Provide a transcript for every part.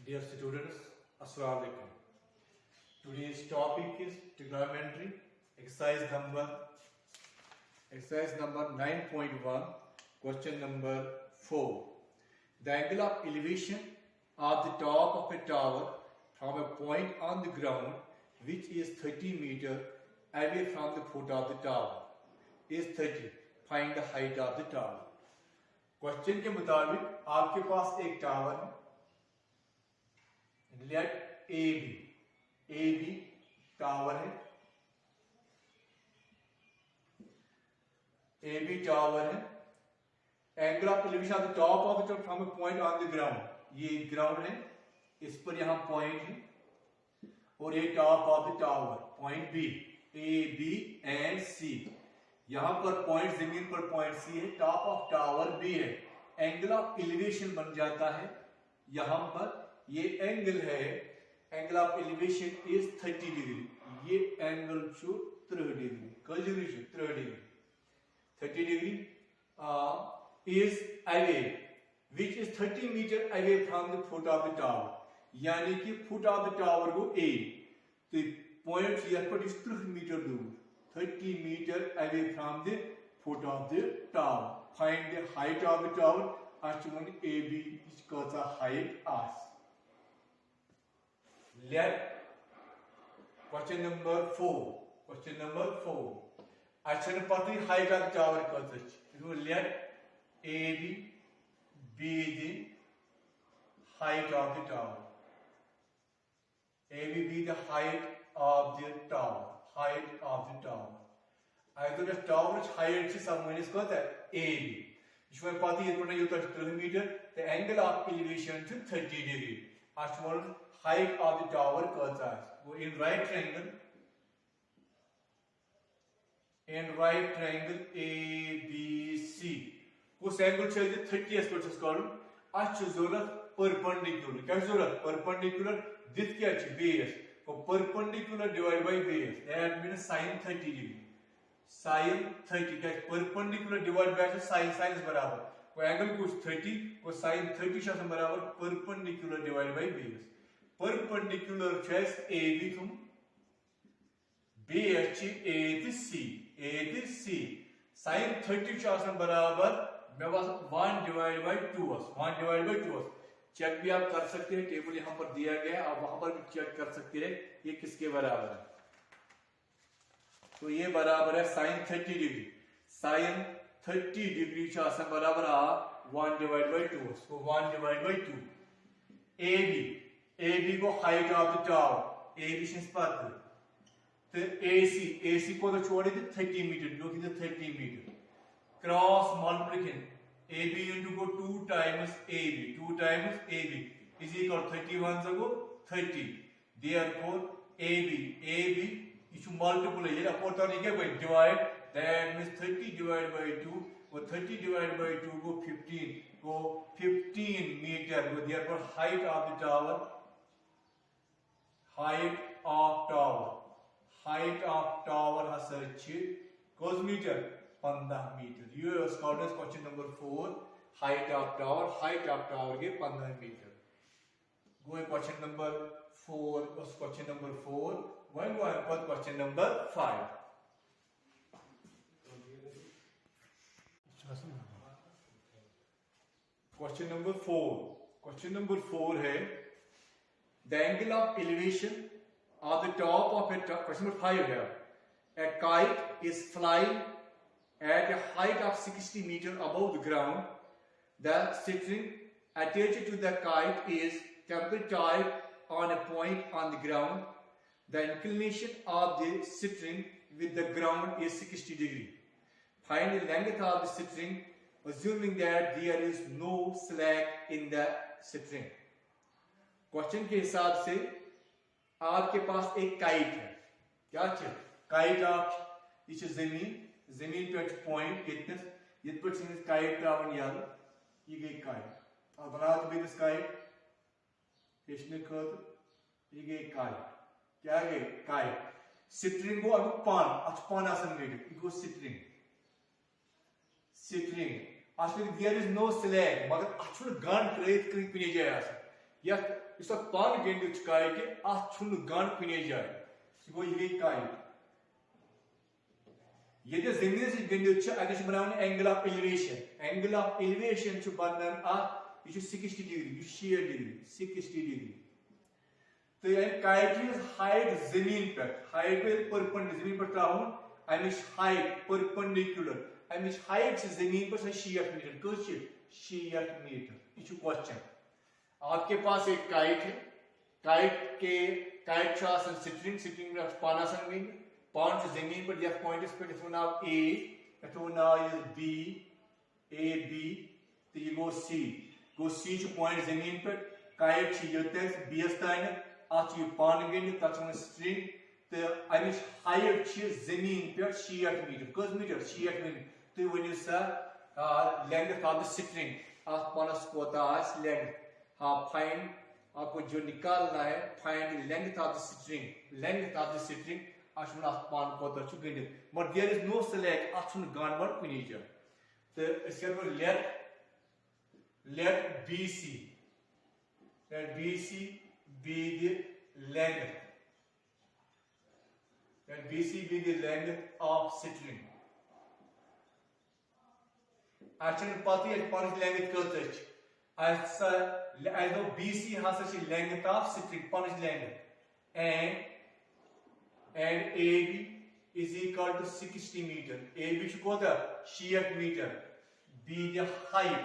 Dear students, Assalamu alaikum. Today's topic is trigonometry, exercise number 9.1, question number 4. The angle of elevation of the top of a tower from a point on the ground which is 30 meter away from the foot of the tower is 30. Find the height of the tower. Question के मुताबिक आपके पास एक tower है, late ए B tower है, A B tower है. Angle of elevation of the top of the from a point on the ground, ये ground है, इस पर यहां पॉइंट है और ये top of the tower point B, A B and C. यहां पर पॉइंट, जमीन पर पॉइंट सी है, टॉप ऑफ टावर बी है. एंगल ऑफ एलिवेशन बन जाता है यहां पर, ये एंगल है, angle of elevation is 30 degree. ये एंगल छू 30 डिग्री. कई डिग्री छू 30 degree. 30 degree is away which is 30 metre away from the foot of the tower. यानी कि फुट ऑफ द टावर गो ए, तो पॉइंट यह पर 30 मीटर दूर, 30 meter away from the foot of the tower. Find the height of the tower. Ashton AB is called the height as. Let question number 4. Question number 4. Ashton pati height of the tower called the. Let AB be the height of the tower. AB be the height of the tower. Height of the tower. Either the tower's height is someone is called AB. If you want to put 30 meter, the angle of elevation to 30 degree. As well, height of the tower called as. Go in right triangle. In right triangle ABC. Whose angle change 30 as what is called. As perpendicular. Perpendicular. This catch base. Perpendicular divided by base, that means sin 30 degree. Sin 30 catch perpendicular divided by sin is बराबर. कोई angle कुछ 30, कोई sin 30 शायद बराबर perpendicular divided by base. Perpendicular चेस AB तुम base A C. Sin 30 शायद बराबर मैं बस 1 divided by 2 चेक भी आप कर सकते हैं, टेबल यहां पर दिया गया है, आप वहां पर भी चेक कर सकते हैं ये किसके बराबर है. तो ये बराबर है sin 30 डिग्री. sin 30 डिग्री बराबर आ 1 divide by 2. So 1 divide by 2. AB को height of the tower, AB से पात्र. तो AC को तो छोड़ दे 30 मीटर, जो कि 30 metre. Cross multiplication AB into go 2 times AB is equal to 31 go 30. Therefore AB is to multiply it by divide, that means 30 divided by 2 or 30 divided by 2 go 15 meter. Therefore height of the tower has achieved cos meter 15 meter. You is called as question number 4. Height of tower के 15 meter. Go in question number 4. Was question number 4. Going to answer question number 5. Question number 4. Question number 4 है the angle of elevation of the top of a question number 5 है. A kite is flying at a height of 60 meter above the ground. The string attached to the kite is temporarily tied on a point on the ground. The inclination of the string with the ground is 60 degree. Find the length of the string, assuming that there is no slack in the string. Question के हिसाब से आपके पास एक kite है. क्या चीज? Kite of इस जमीन पे पॉइंट ये काइट ट्रावन याद ये गई काइट. अब बना तो भी काइट हेचने ये गई काइट. क्या गई? काइट. स्ट्रिंग को अब पान आसन गई echo string asking there is no slack मगर अच्छुन गन ट्रेथ कहीं पिने जाए आसन यथ इस पान गेंद काइट अत गन कुने जाए सह गो ये काइट ये जमीन गंदित अगर बनाने एंगल ऑफ एलिवेशन बनान यह 60 डिग्री 60 डिग्री 60 डिग्री तो काइट हाइट जमीन पे हाइट पे परपेंडिकुलर जमीन पर त्राउन Amish height perpendicular Amish height जमीन पर 60 मीटर कस 60 मीटर यह क्वेश्चन आपके पास एक काइट है काइट स्ट्रिंग में पान पान जमीन पर यथ पॉइंटस पे यथ नाव ए यथ नाव बी ए बी तो यह गो सी पॉइंट जमीन पे काइट योत बीस तान अत पान गंद तथ स्ट्रिंग तो अमिश हाइट जमीन पे 60 मीटर कस मीटर 60 मीटर तुम वनु सा लेंथ ऑफ द स्ट्रिंग अत पानस कोता लेंथ हाँ फाइंड आपको जो निकालना है find length of the string अत पान कोता गंदित but there is no select अत गान कुनी जाए तो let BC be the length. Let BC be the length of string. Action pati at point length culture. As though BC has such a length of string, punish length, and AB is equal to 60 meter. AB should go the 60 meter. Be the height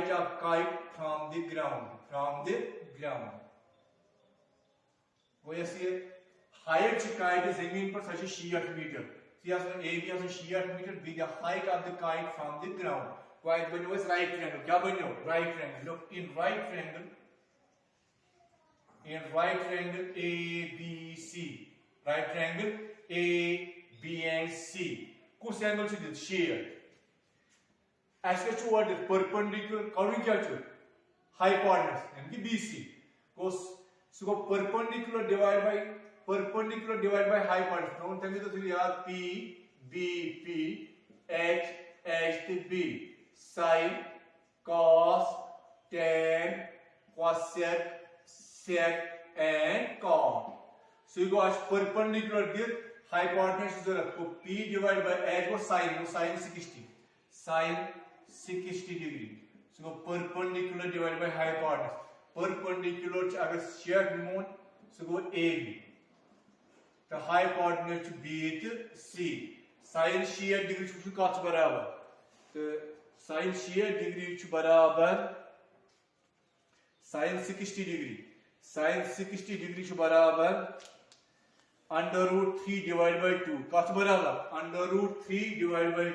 of kite from the ground वो ऐसे height kite जमीन पर 60 metre AB 60 metre be the height of the kite from the ground Quite बनो इस right triangle क्या बनो right triangle look in right triangle ABC right triangle A, B and C. Kus angle should shear. As such what is perpendicular covering क्या hypotenuse यानी BC. So perpendicular divided by hypotenuse. Don't tell me तो यार P, B, P, H, B. Sin, cos, tan, cosec, sec and cot. So you go as perpendicular with hypotenuse is P divided by H was sin 60 degree. So perpendicular divided by hypotenuse. Perpendicular अगर shared remote so go AB. The hypotenuse to be C. Sin shear degree to काच बराबर. तो sin shear degree to बराबर sin 60 degree. Sin 60 degree to बराबर under root 3 divided by 2. Kaç beraber? Under root 3 divided by 2.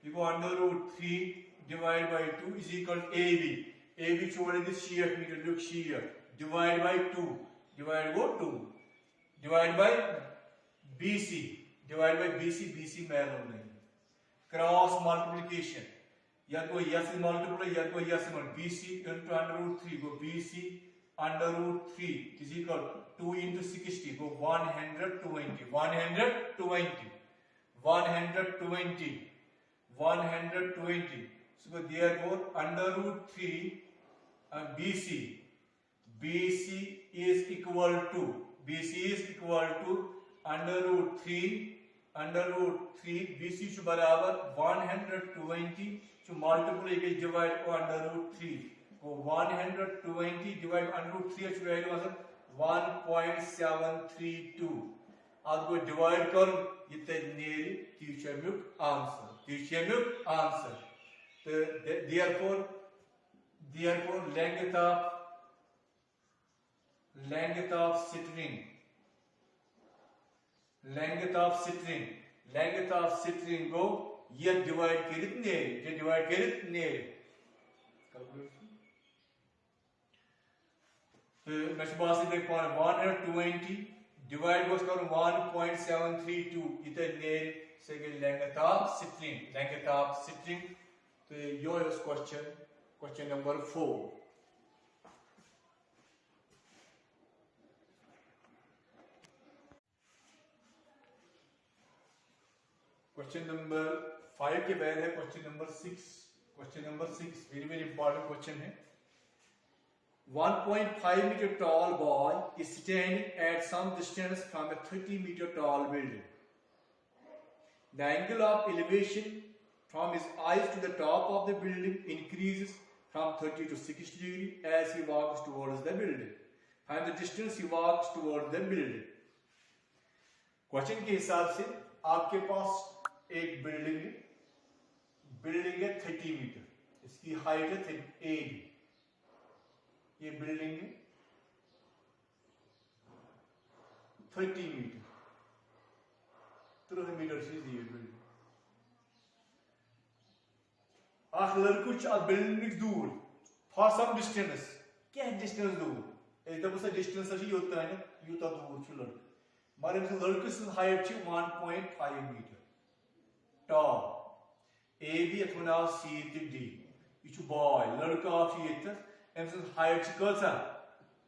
You go under root 3 divided by 2 is equal to AB. AB छोड़ दे shear meter look shear divided by 2. Divided by 2. Divided by BC. Divided by BC मैल हो नहीं. Cross multiplication. या को yes multiply या को yes multiply. BC into under root 3 go BC under root 3 is equal to 2 into 60 go 120 so therefore under root 3 BC is equal to under root 3 BC should बराबर 120 to multiply के divide under root 3 को 120 divided under root 3 अच्छी value was 1.732 अब को divide कर इतने नेरी teacher answer so therefore length of string go ये divide करित नेरी तो मैं बात से देख 120 डिवाइड गोस करूं 1.732 इतने नेर से लेंथ ऑफ स्ट्रिंग तो यो इस क्वेश्चन नंबर 4 क्वेश्चन नंबर 5 के बाद है question number 6। Question number 6 very very important question है। 1.5 meter tall boy is standing at some distance from a 30 meter tall building. The angle of elevation from his eyes to the top of the building increases from 30 to 60 degree as he walks towards the building. Find the distance he walks towards the building. Question के हिसाब से आपके पास एक building है 30 metre, इसकी height है a। ये building है 30 मीटर, 30 मीटर से ये बिल्डिंग अख लड़कुच अ बिल्डिंग दूर फॉर सम डिस्टेंस। क्या डिस्टेंस दूर डिस्टेंस यूत है यूत दूर लड़क मगर लड़कस height 1.5 metre tall. A B ये नाव सी डी यह बॉय लड़का हाइट कसा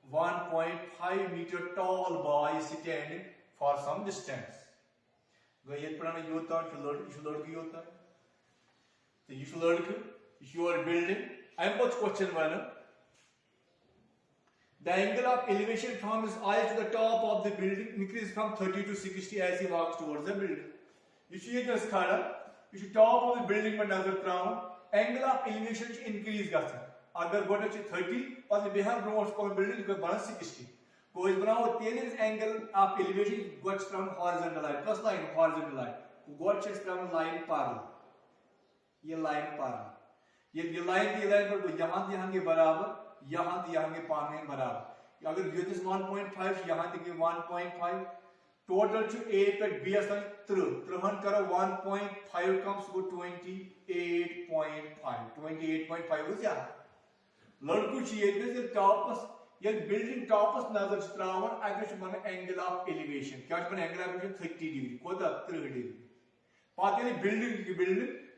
1.5 metre tall boy standing for some distance. गई ये पे यूतान लड़क यूतान तो यह लड़क योर बिल्डिंग अम पे question one the angle of elevation from his eyes to the top of the building increases from 30 to 60 as he walks towards the building. ये खड़ा यह top of the building पर नजर त्रावन एंगल ऑफ एलिवेशन इंक्रीज गसन। अगर गोटे 30 पे बेहन brought को बिल्डिंग बन 60 गो बनाओ तेल एंगल ऑफ एलिवेशन गोट त्रावन हॉरिजॉन्टल लाइन। कस लाइन हॉरिजॉन्टल लाइन गोट त्रावन लाइन पैरेलल, ये लाइन पैरेलल ये लाइन पर यहाँ के बराबर यहाँ के पाने बराबर। अगर ये 1.5 यहाँ तक 1.5 टोटल ए पे बी 30 करो 1.5 कम सो 28.5 क्या लड़कू टॉपस ये बिल्डिंग टॉपस नजर त्रावन अगर बन एंगल ऑफ एलिवेशन क्या बन एंगल ऑफ एलिवेशन 30 डिग्री कोता 30 डिग्री पाते बिल्डिंग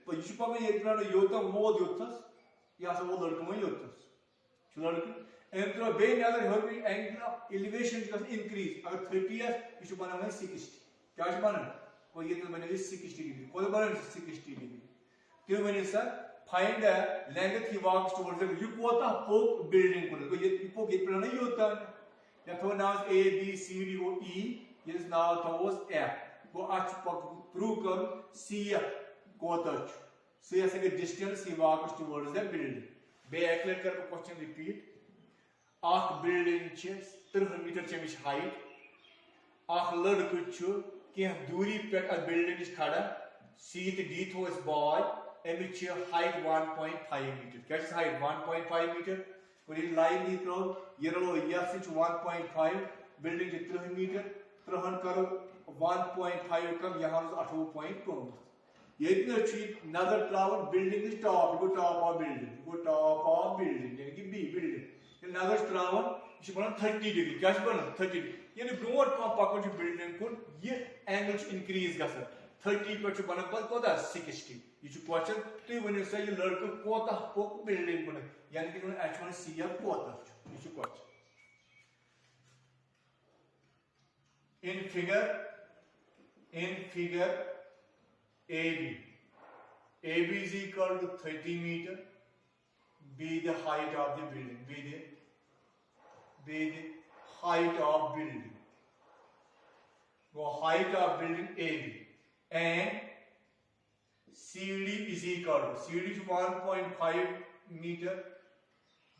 तो यह पे ये योत मोद योथस यह वो लड़क वो योथस लड़क अम त्रो बे नजर हर एंगल ऑफ एलिवेशन इंक्रीज अगर 30 यह बना 60 क्या बन ये बन 60 डिग्री को बन 60 डिग्री तुम वन सा find the length he walks towards यह कोता पोक बिल्डिंग को ये पोक ये पे योतान या थो नाव A B C D O ई ये नाव थोस एफ गो अच प्रूव कर सी कोता सो ये distance he walks towards the building. बे एक्लेट कर क्वेश्चन रिपीट अख बिल्डिंग 30 मीटर हाइट अख लड़क कह दूरी पे बिल्डिंग खड़ा सी डी थोस बॉय अमिच हाइट 1.5 मीटर क्या हाइट 1.5 मीटर और ये लाइन दी त्रो ये रलो यह 1.5 बिल्डिंग 30 मीटर 30 करो 1.5 कम यहाँ 18.5 ये नजर त्रावन बिल्डिंग टॉप ऑफ बिल्डिंग यानी कि बी बिल्डिंग नजर त्रावन यह बन 30 डिग्री क्या बन 30 डिग्री यानी ब्रोट पकन बिल्डिंग कुन ये एंगल इंक्रीज गसन 30 पे बन कोता 60 यह क्वेश्चन तुम वन सा यह लड़क कोता पोक बिल्डिंग कुन यानी कि वन सी कोता यह question. in figure AB is equal to 30 meter, be the height of the building, be the height of building, go height of building AB, and CD is equal to CD is 1.5 meter,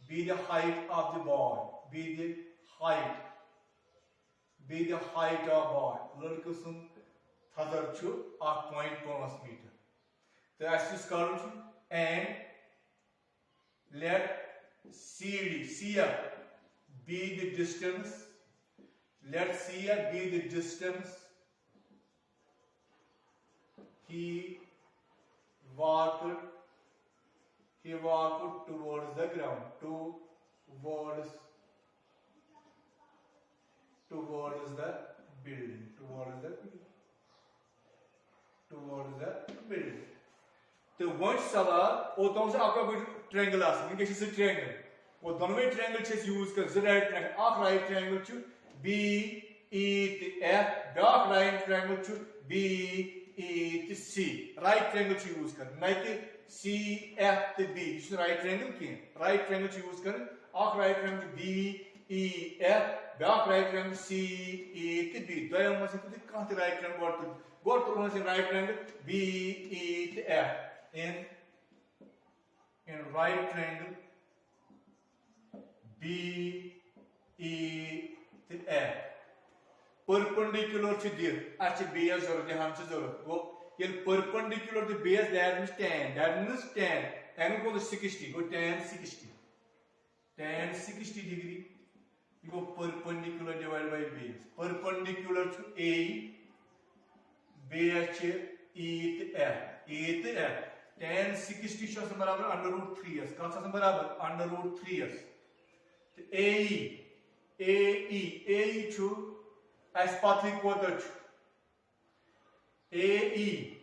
be the height of the boy, be the height of boy, लड़के सुन थजर छु 8.5 metre तो ऐसे करूँ and let CF be the distance, let CF be the distance he walked towards the ground, towards the building, तो one सवाल और तुम से आपका कोई ट्रायंगल आसन कि किसी ट्रायंगल वो दोनों ट्रायंगल यूज कर राइट ट्रायंगल आख राइट ट्रायंगल छु B E to F dark right triangle छु B E to C. Right triangle to use कर ना कि C F to B. इस right triangle की right triangle to use कर आख right triangle B E F बाक right triangle C E to B. दो हम मसे तो कहाँ ते right triangle गोर तो मसे right triangle B E to F in right triangle B E to F. Perpendicular to this, actually base or the hands or go. Perpendicular to base, that means tan. Angle go to 60, go tan 60. Tan 60 degree, you go perpendicular divided by base. Perpendicular to A, base E to F. E to F. Tan 60 shows under root 3 years. Comes under root 3 years. AE to as pathway quadrant AE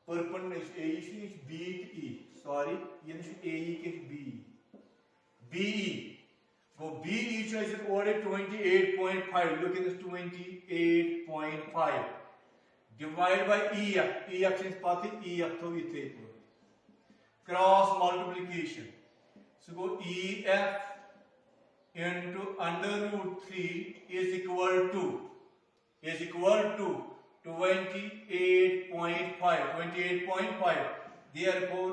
perpendicular AE is B to E. Sorry, AE is B. BE. Go BE is order 28.5. Look at this 28.5. Divide by EF. EF is pathway EF to E. Cross multiplication. So go EF into under root 3 is equal to 28.5. Therefore,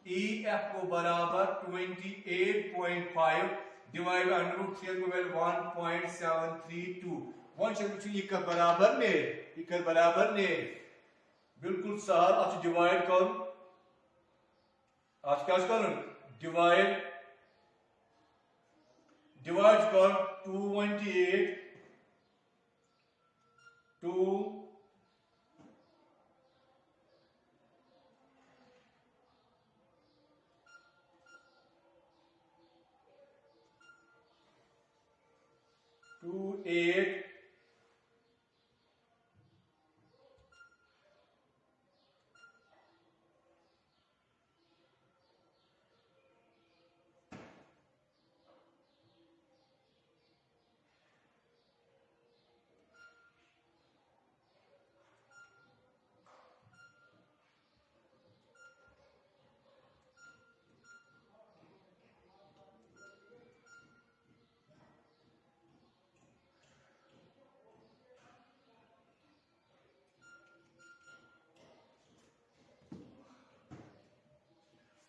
EF को बराबर 28.5 divided by under root 3 को value 1.732. One शब्द equal बराबर ने बिल्कुल सार आज divide करो आज क्या करो डिवाइड कर 228 to 8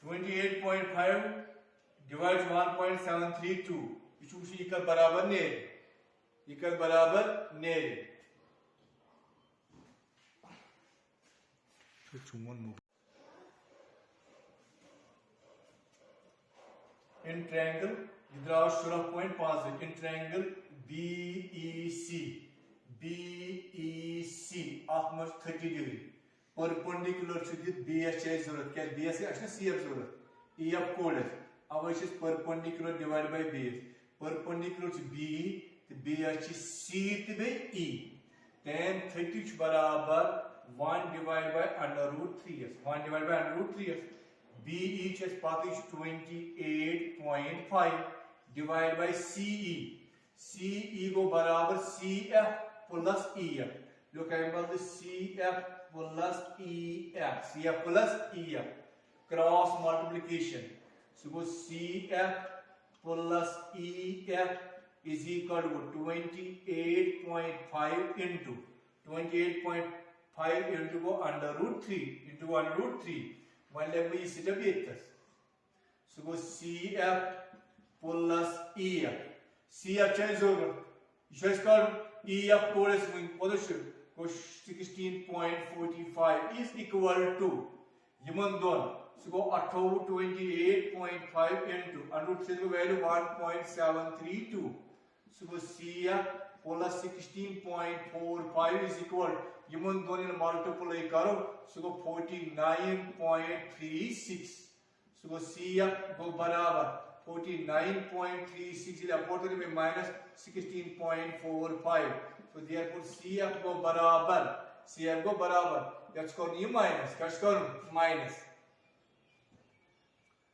28.5 divides 1.732. इशू इक्वल बराबर ने in triangle इधर शुरू point 5 in triangle BEC आत्मश 30 degree perpendicular to the BS जरूरत क्या BS है CF जरूरत EF कोड है अब इसे perpendicular divided by base perpendicular to BE तो BS C तो बे E tan 30 बराबर 1 divided by under root 3s 1 divided by under root 3s BE is path is 28.5 divided by CE को बराबर CF plus EF जो कहेंगे CF plus EF cross multiplication so go CF plus EF is equal to 28.5 into go under root 3 one let me sit up with this so go CF plus EF CF change over just called EF corresponding position 16.45 is equal to Yaman Don. So go 28.5 into under root 3 value 1.732. So go CF plus 16.45 is equal Yaman Don in multiply karo. So go 49.36. So go CF go barabar 49.36 is apported by minus 16.45. So therefore CF go barabar that's called minus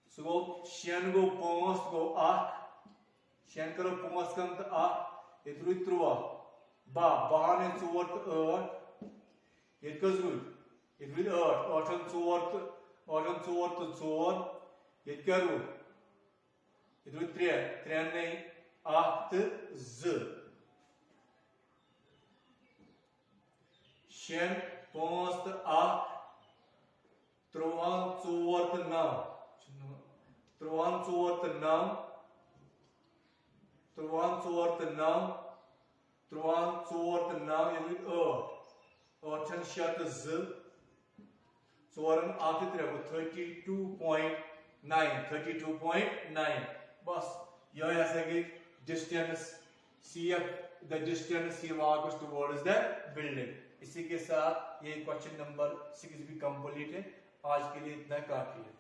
so go shen go 5 go 8 shen karo 5 kam to 8 itru ba ban and 4 to 8 it goes good ये will 8 8 तो 4 ये क्या root ये root 3 नहीं 8 2 6 5 तो 8 3 4 तो 9 3 4 तो 9 3 4 तो 9 3 4 तो 9 ये रूट 8 8 6 तो 2 4 8 3 32.9 बस यह हसा गई distance CF the distance he walks towards the building। इसी के साथ ये क्वेश्चन नंबर 6 भी कंप्लीट है। आज के लिए इतना काफी है।